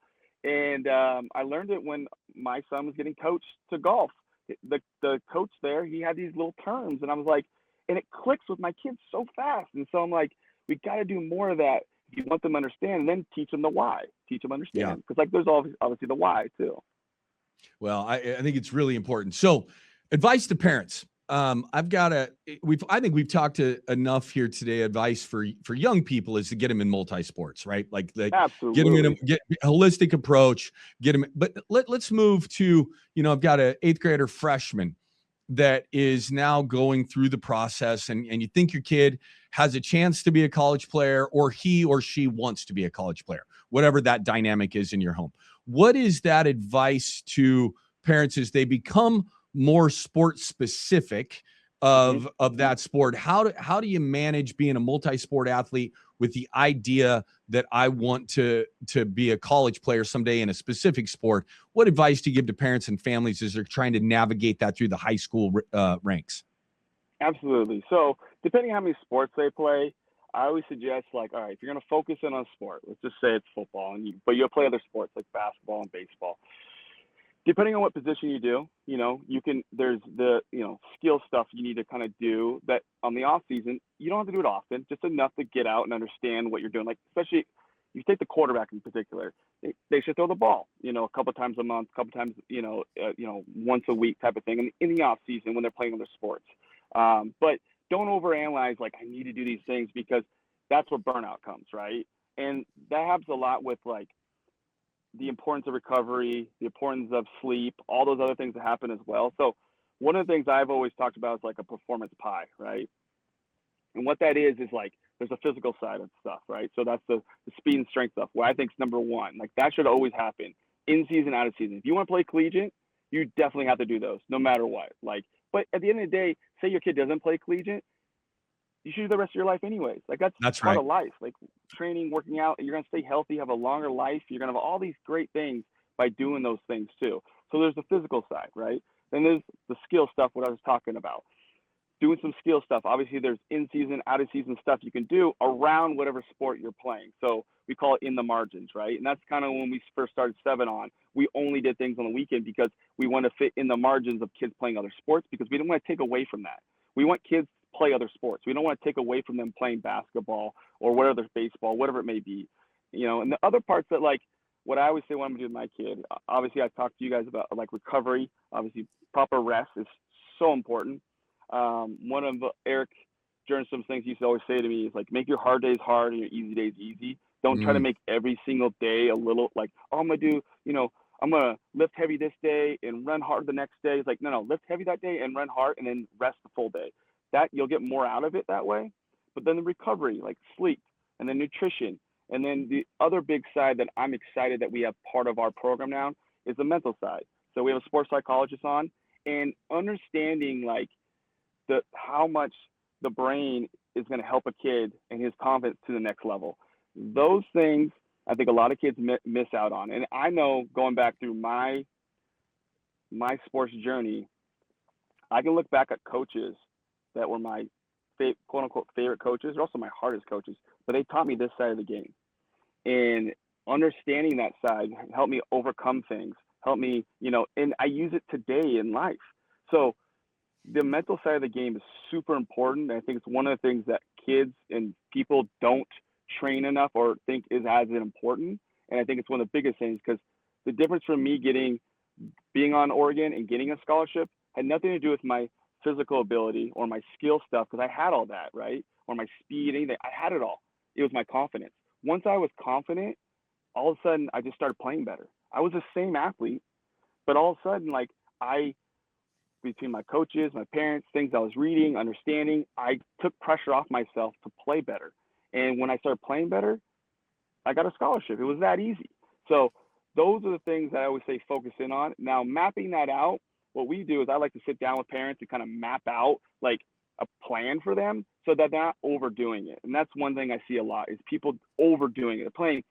And I learned it when my son was getting coached to golf. The coach there, he had these little terms, and I was like, and it clicks with my kids so fast. And so I'm like, we got to do more of that. If you want them to understand, and then teach them the why. Teach them understand, because like there's obviously the why too. Well, I think it's really important. So, advice to parents. I think we've talked enough here today. Advice for young people is to get them in multi-sports, right? Like Absolutely. get a holistic approach, get them. But let's move to, I've got an 8th grader freshman that is now going through the process, and you think your kid has a chance to be a college player, or he or she wants to be a college player, whatever that dynamic is in your home. What is that advice to parents as they become more sport specific of that sport? How do you manage being a multi-sport athlete with the idea that I want to be a college player someday in a specific sport? What advice do you give to parents and families as they're trying to navigate that through the high school ranks? Absolutely. So depending on how many sports they play, I always suggest, like, all right, if you're going to focus in on a sport, let's just say it's football, but you'll play other sports like basketball and baseball. Depending on what position you do, there's the, skill stuff you need to kind of do that on the off season. You don't have to do it often, just enough to get out and understand what you're doing. Like, especially you take the quarterback in particular, they should throw the ball, a couple times a month, a couple times, once a week type of thing in the off season when they're playing other sports. But don't overanalyze, like, I need to do these things, because that's where burnout comes, right? And that happens a lot with, like, the importance of recovery, the importance of sleep, all those other things that happen as well. So one of the things I've always talked about is like a performance pie, right? And what that is like, there's a physical side of stuff, right? So that's the speed and strength stuff, where I think is number one. Like, that should always happen in season, out of season. If you want to play collegiate, you definitely have to do those no matter what. Like, but at the end of the day, say your kid doesn't play collegiate, you should do the rest of your life anyways. Like, that's part of life. Like, training, working out, you're going to stay healthy, have a longer life. You're going to have all these great things by doing those things too. So there's the physical side, right? Then there's the skill stuff, what I was talking about. Doing some skill stuff. Obviously, there's in-season, out-of-season stuff you can do around whatever sport you're playing. So we call it in the margins, right? And that's kind of when we first started 7 on. We only did things on the weekend because we want to fit in the margins of kids playing other sports, because we didn't want to take away from that. We want kids play other sports. We don't want to take away from them playing basketball or whatever, baseball, whatever it may be, and the other parts that, like, what I always say when I'm doing my kid, obviously I talked to you guys about, like, recovery. Obviously proper rest is so important. One of Eric Jernstrom's things he used to always say to me is, like, make your hard days hard and your easy days easy. Don't try to make every single day a little, like, oh, I'm going to do, I'm going to lift heavy this day and run hard the next day. It's like, no, lift heavy that day and run hard and then rest the full day. That you'll get more out of it that way. But then the recovery, like sleep, and then nutrition. And then the other big side that I'm excited that we have part of our program now is the mental side. So we have a sports psychologist on, and understanding, like, how much the brain is going to help a kid and his confidence to the next level. Those things I think a lot of kids miss out on. And I know, going back through my sports journey, I can look back at coaches that were my quote unquote favorite coaches. They're also my hardest coaches, but they taught me this side of the game. And understanding that side helped me overcome things, helped me, and I use it today in life. So the mental side of the game is super important. I think it's one of the things that kids and people don't train enough or think is as important. And I think it's one of the biggest things, because the difference from me being on Oregon and getting a scholarship had nothing to do with my physical ability or my skill stuff, because I had all that, right? Or my speed, anything. I had it all. It was my confidence. Once I was confident, all of a sudden I just started playing better. I was the same athlete, but all of a sudden, like, between my coaches, my parents, things I was reading, understanding, I took pressure off myself to play better. And when I started playing better, I got a scholarship. It was that easy. So those are the things that I always say focus in on. Now, mapping that out, what we do is I like to sit down with parents and kind of map out like a plan for them so that they're not overdoing it. And that's one thing I see a lot is people overdoing it. They're playing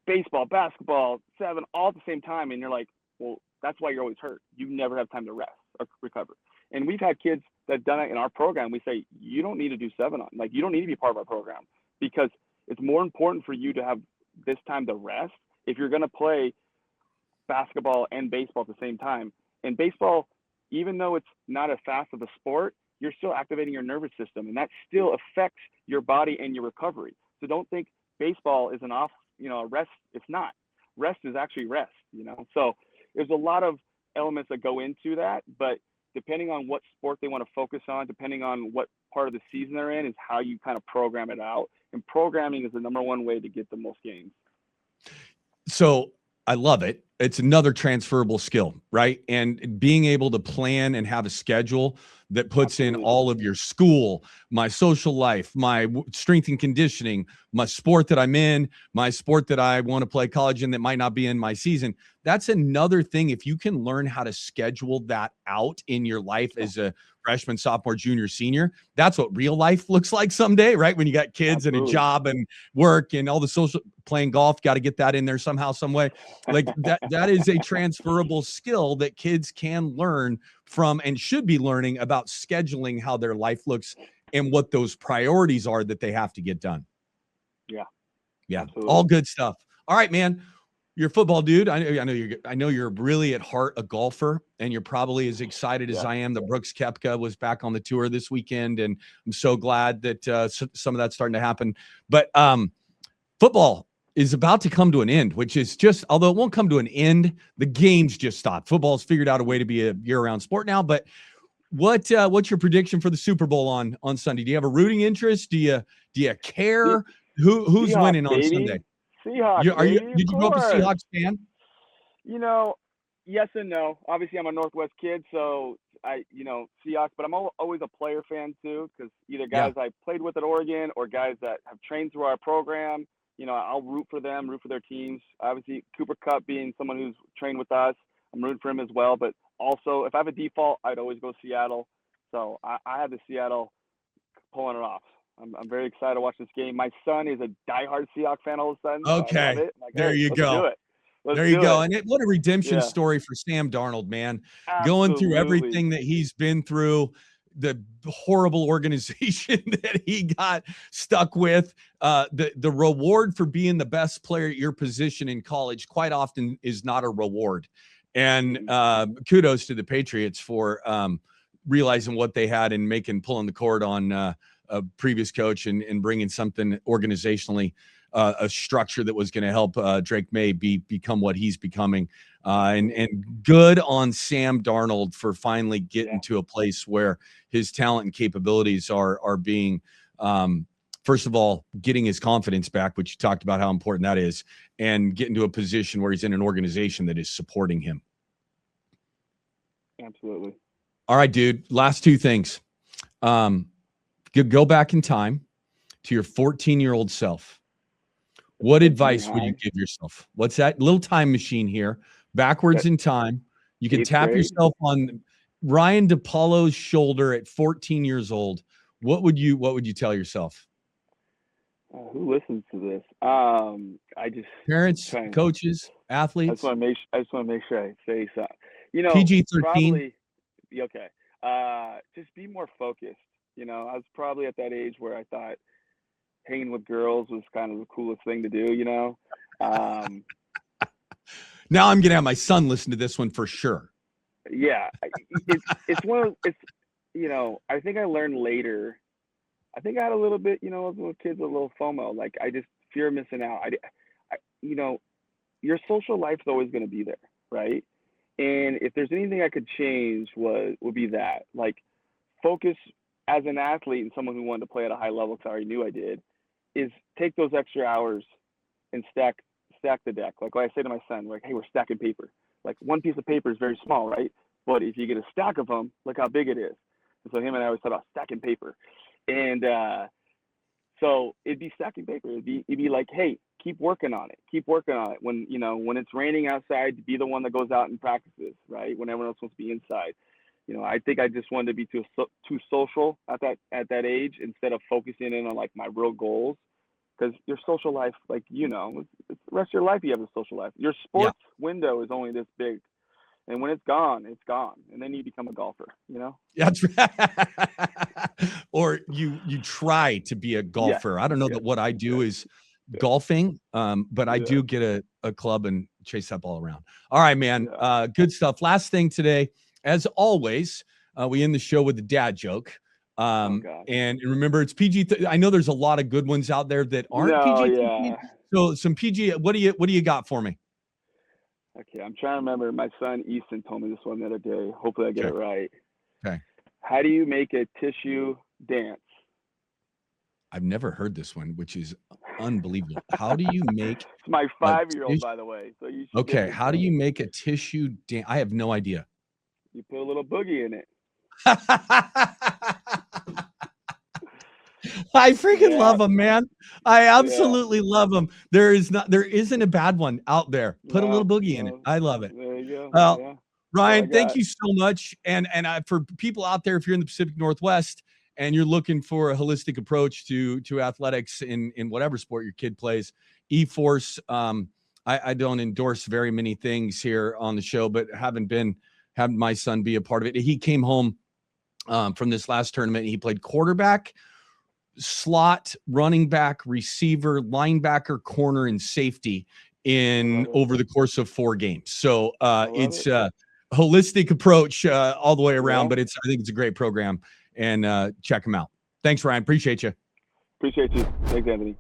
baseball, basketball, 7 all at the same time. And you're like, well, that's why you're always hurt. You never have time to rest or recover. And we've had kids that have done it in our program. We say, you don't need to do 7 on. Like, you don't need to be part of our program, because it's more important for you to have this time to rest if you're going to play basketball and baseball at the same time. And baseball, even though it's not as fast of a sport, you're still activating your nervous system, and that still affects your body and your recovery. So don't think baseball is a rest. It's not. Rest is actually rest, So there's a lot of elements that go into that, but depending on what sport they want to focus on, depending on what part of the season they're in, is how you kind of program it out. And programming is the number one way to get the most games. So I love it. It's another transferable skill, right? And being able to plan and have a schedule that puts in all of your school, my social life, my strength and conditioning, my sport that I'm in, my sport that I want to play college in that might not be in my season. That's another thing. If you can learn how to schedule that out in your life as a freshman, sophomore, junior, senior, that's what real life looks like someday, right? When you got kids and a job and work and all the social, playing golf, got to get that in there somehow, some way. Like that is a transferable skill that kids can learn from and should be learning about scheduling how their life looks and what those priorities are that they have to get done. Yeah. Absolutely. All good stuff. All right, man. You're a football dude. I know you're really at heart a golfer, and you're probably as excited as I am that Brooks Koepka was back on the tour this weekend, and I'm so glad that some of that's starting to happen. But football is about to come to an end, which is just, although it won't come to an end, the games just stopped. Football's figured out a way to be a year-round sport now. But what's your prediction for the Super Bowl on Sunday? Do you have a rooting interest? Do you care? Who's Seahawks, winning on baby. Sunday? Seahawks. Did you grow up a Seahawks fan? Yes and no. Obviously, I'm a Northwest kid, so Seahawks. But I'm always a player fan too, because either guys I played with at Oregon or guys that have trained through our program. I'll root for them, root for their teams. Obviously, Cooper Kupp being someone who's trained with us, I'm rooting for him as well. But also, if I have a default, I'd always go Seattle. So I have the Seattle pulling it off. I'm very excited to watch this game. My son is a diehard Seahawks fan all of a sudden. Okay, so I love it. Like, there you go. Do it. There you go. And what a redemption story for Sam Darnold, man. Absolutely. Going through everything that he's been through, the horrible organization that he got stuck with, the reward for being the best player at your position in college quite often is not a reward. And kudos to the Patriots for realizing what they had and pulling the cord on a previous coach and bringing something organizationally, a structure that was going to help Drake May become what he's becoming. And good on Sam Darnold for finally getting to a place where his talent and capabilities are being, first of all, getting his confidence back, which you talked about how important that is, and getting to a position where he's in an organization that is supporting him. Absolutely. All right, dude. Last two things. Go back in time to your 14-year-old self. What advice would you give yourself? What's that? Little time machine here, backwards in time. You can tap yourself on Ryan DePalo's shoulder at 14 years old. What would you tell yourself? Who listens to this? Parents, coaches, athletes. I just want to make sure I say something. PG-13. Okay. Just be more focused. I was probably at that age where I thought hanging with girls was kind of the coolest thing to do, Now I'm going to have my son listen to this one for sure. Yeah. It's one of, I think I learned later. I think I had a little bit, you know, as little kids, a little FOMO. Like I just fear of missing out. You know, your social life's always going to be there, right? And if there's anything I could change, would be that, like, focus as an athlete and someone who wanted to play at a high level, because I already knew I did, is take those extra hours and stack the deck. Like I say to my son, like, hey, we're stacking paper. Like one piece of paper is very small, right? But if you get a stack of them, look how big it is. And so him and I always talk about stacking paper. And so it'd be stacking paper. It'd be like, hey, keep working on it. Keep working on it. When, you know, when it's raining outside, be the one that goes out and practices, right? When everyone else wants to be inside. You know, I think I just wanted to be too social at that age, instead of focusing in on like my real goals. Because your social life, like, you know, it's the rest of your life you have a social life. Your sports window is only this big. And when it's gone, it's gone. And then you become a golfer, you know? That's right. Or you try to be a golfer. I don't know that what I do is golfing, but I do get a club and chase that ball around. All right, man. Good stuff. Last thing today, as always, we end the show with the dad joke. And remember, it's PG. I know there's a lot of good ones out there that aren't PG. So some PG. What do you got for me? Okay, I'm trying to remember. My son Easton told me this one the other day. Hopefully, I get it right. Okay. How do you make a tissue dance? I've never heard this one, which is unbelievable. How do you make? It's my 5-year-old, by the way. So you should. Okay. How do you make a tissue dance? I have no idea. You put a little boogie in it. I freaking love them, man. I absolutely love them. There isn't a bad one out there. Put a little boogie in it. I love it. There you go. Well, Ryan, thank you so much. And for people out there, if you're in the Pacific Northwest and you're looking for a holistic approach to athletics in whatever sport your kid plays, EForce. I don't endorse very many things here on the show, but having my son be a part of it. He came home from this last tournament. He played quarterback, slot, running back, receiver, linebacker, corner, and safety over the course of 4 games. So it's a holistic approach all the way around, but I think it's a great program, and check him out. Thanks, Ryan. Appreciate you. Appreciate you. Thanks, Anthony.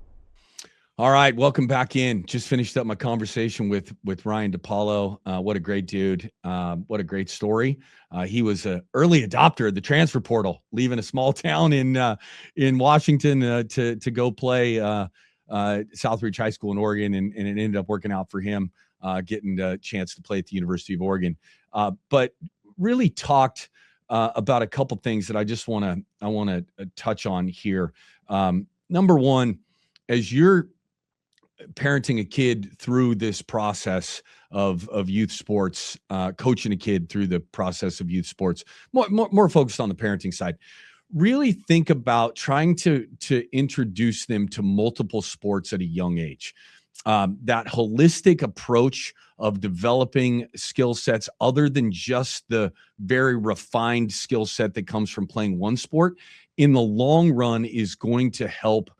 All right, welcome back in. Just finished up my conversation with Ryan DePalo. What a great dude. What a greght story. He was an early adopter of the transfer portal, leaving a small town in Washington to go play Southridge High School in Oregon, and it ended up working out for him, getting the chance to play at the University of Oregon. But really talked about a couple things that I want to touch on here. Number one, as you're parenting a kid through this process of youth sports, coaching a kid through the process of youth sports, more focused on the parenting side, really think about trying to introduce them to multiple sports at a young age. That holistic approach of developing skill sets other than just the very refined skill set that comes from playing one sport, in the long run is going to help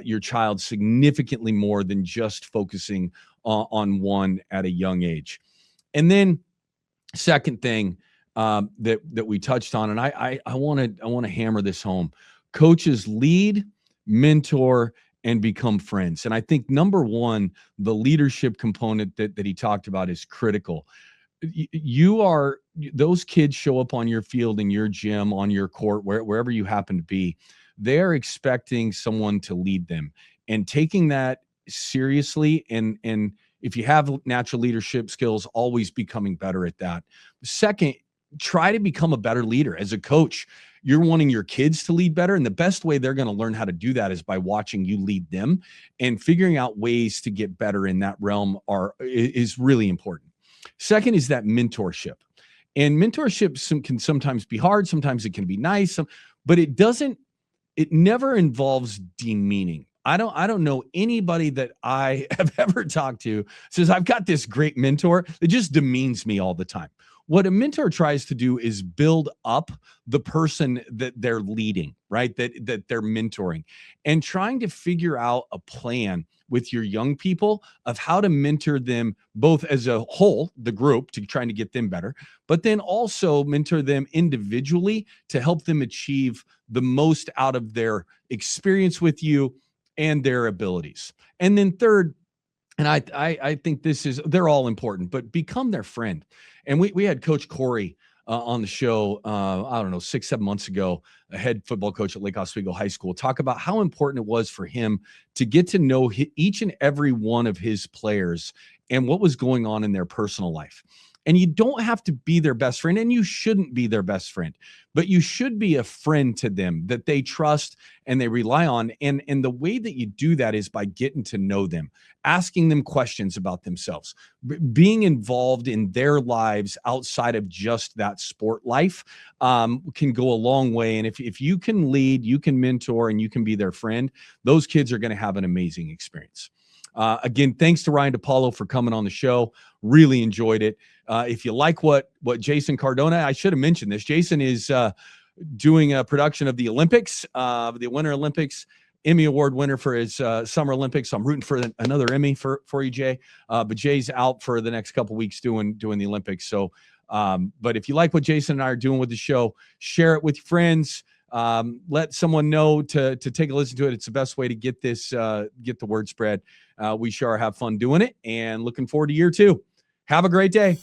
your child significantly more than just focusing on one at a young age. And then second thing that we touched on, and I want to hammer this home: coaches lead, mentor, and become friends. And I think number one, the leadership component that he talked about is critical. Those kids show up on your field, in your gym, on your court, wherever you happen to be. They're expecting someone to lead them, and taking that seriously. And if you have natural leadership skills, always becoming better at that. Second, try to become a better leader. As a coach, you're wanting your kids to lead better. And the best way they're going to learn how to do that is by watching you lead them, and figuring out ways to get better in that realm is really important. Second is that mentorship. And mentorship can sometimes be hard. Sometimes it can be nice, but it never involves demeaning. I don't know anybody that I have ever talked to says, I've got this great mentor that just demeans me all the time. what a mentor tries to do is build up the person that they're leading, right? That they're mentoring, and trying to figure out a plan with your young people of how to mentor them both as a whole, the group, to trying to get them better, but then also mentor them individually to help them achieve the most out of their experience with you and their abilities. And then third, and I think they're all important, but become their friend. And we had Coach Corey on the show, I don't know, 6-7 months ago, a head football coach at Lake Oswego High School, talk about how important it was for him to get to know each and every one of his players and what was going on in their personal life. And you don't have to be their best friend, and you shouldn't be their best friend, but you should be a friend to them that they trust and they rely on. And the way that you do that is by getting to know them, asking them questions about themselves, being involved in their lives outside of just that sport life can go a long way. And if you can lead, you can mentor, and you can be their friend, those kids are going to have an amazing experience. Again, thanks to Ryan DePalo for coming on the show. Really enjoyed it. If you like what Jason Cardona, I should have mentioned this. Jason is doing a production of the Olympics, the Winter Olympics, Emmy Award winner for his Summer Olympics. So I'm rooting for another Emmy for you, Jay. But Jay's out for the next couple weeks doing the Olympics. So, but if you like what Jason and I are doing with the show, share it with your friends. Let someone know to take a listen to it. It's the best way to get the word spread. We sure have fun doing it, and looking forward to year 2. Have a great day.